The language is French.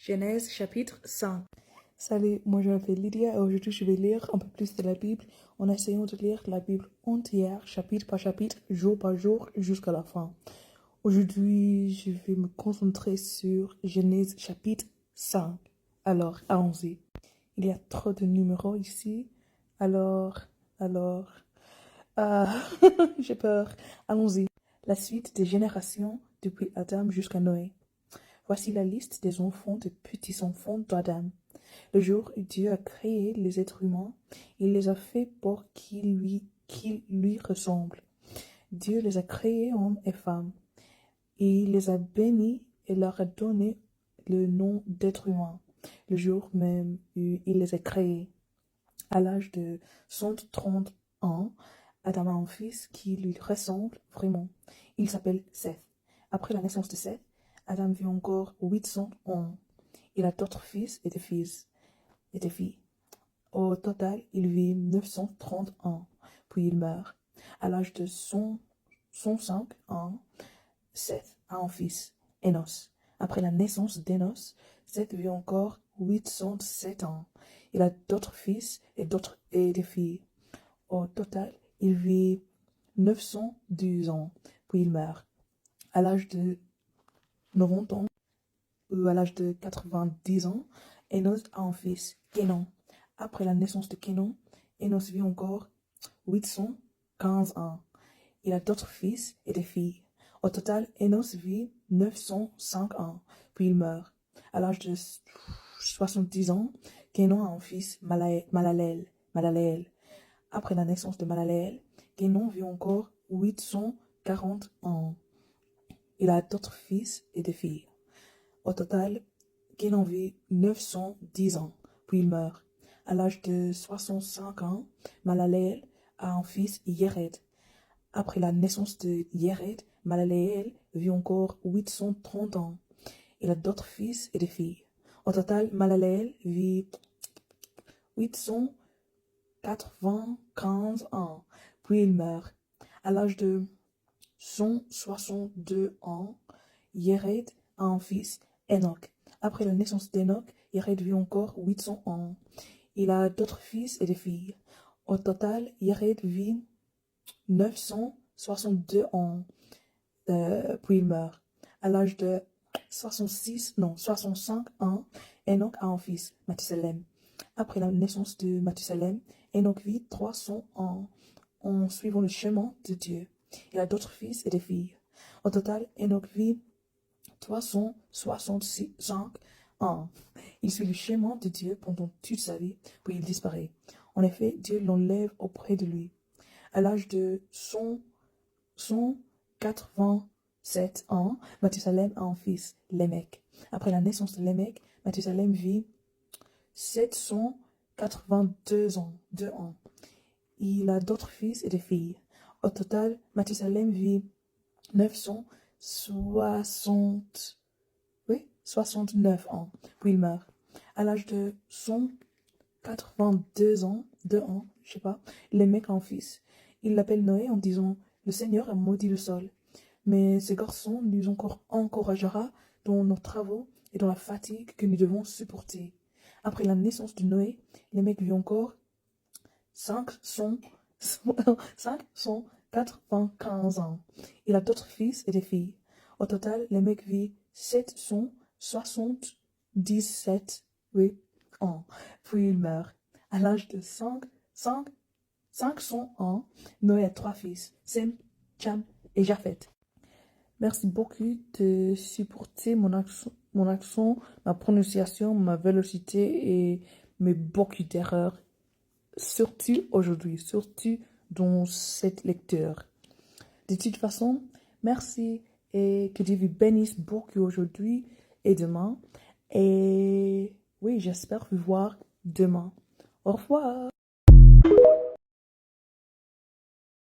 Genèse chapitre 5. Salut, moi je m'appelle Lydia et aujourd'hui je vais lire un peu plus de la Bible en essayant de lire la Bible entière, chapitre par chapitre, jour par jour, jusqu'à la fin. Aujourd'hui, je vais me concentrer sur Genèse chapitre 5. Alors, allons-y. Il y a trop de numéros ici. Alors, ah, j'ai peur. Allons-y. La suite des générations depuis Adam jusqu'à Noé. Voici la liste des enfants et petits-enfants d'Adam. Le jour où Dieu a créé les êtres humains, il les a faits pour qu'ils lui ressemblent. Dieu les a créés hommes et femmes, et il les a bénis et leur a donné le nom d'êtres humains. Le jour même où il les a créés, à l'âge de 130 ans, Adam a un fils qui lui ressemble vraiment. Il s'appelle Seth. Après la naissance de Seth, Adam vit encore 800 ans. Il a d'autres fils et des filles. Au total, il vit 930 ans, puis il meurt. À l'âge de 105 ans, Seth a un fils, Enos. Après la naissance d'Enos, Seth vit encore 807 ans. Il a d'autres fils et des filles. Au total, il vit 912 ans, puis il meurt. À l'âge de 90 ans, ou à l'âge de 90 ans, Enos a un fils, Kénan. Après la naissance de Kénan, Enos vit encore 815 ans. Il a d'autres fils et des filles. Au total, Enos vit 905 ans, puis il meurt. À l'âge de 70 ans, Kénan a un fils, Malaleel. Après la naissance de Malaleel, Kénan vit encore 840 ans. Il a d'autres fils et des filles. Au total, Kénan vit 910 ans, puis il meurt. À l'âge de 65 ans, Malaleel a un fils, Yered. Après la naissance de Yered, Malaleel vit encore 830 ans. Il a d'autres fils et des filles. Au total, Malaleel vit 895 ans, puis il meurt. À l'âge de 162 ans, Yered a un fils, Enoch. Après la naissance d'Enoch, Yered vit encore 800 ans. Il a d'autres fils et des filles. Au total, Yered vit 962 ans, puis il meurt. À l'âge de 65 ans, Enoch a un fils, Mathusalem. Après la naissance de Mathusalem, Enoch vit 300 ans en suivant le chemin de Dieu. Il a d'autres fils et des filles. Au total, Enoch vit 365 ans. Il suit le chemin de Dieu pendant toute sa vie, puis il disparaît. En effet, Dieu l'enlève auprès de lui. À l'âge de 187 ans, Mathusalem a un fils, Lémec. Après la naissance de Lémec, Mathusalem vit 782 ans. Il a d'autres fils et des filles. Au total, Mathusalem vit 69 ans, puis il meurt. À l'âge de 182 ans, Lémec a un fils. Il l'appelle Noé en disant « Le Seigneur a maudit le sol. » Mais ce garçon nous encouragera dans nos travaux et dans la fatigue que nous devons supporter. Après la naissance de Noé, Lémec vit encore 595 ans. Il a d'autres fils et des filles. Au total, Lémec vit 777 ans. Puis il meurt. À l'âge de 500 ans, Noé a 3 fils, Sem, Cham et Japheth. Merci beaucoup de supporter mon accent, ma prononciation, ma vélocité et mes beaucoup d'erreurs. Surtout aujourd'hui, surtout dans cette lecture. De toute façon, merci et que Dieu vous bénisse beaucoup aujourd'hui et demain. Et oui, j'espère vous voir demain. Au revoir.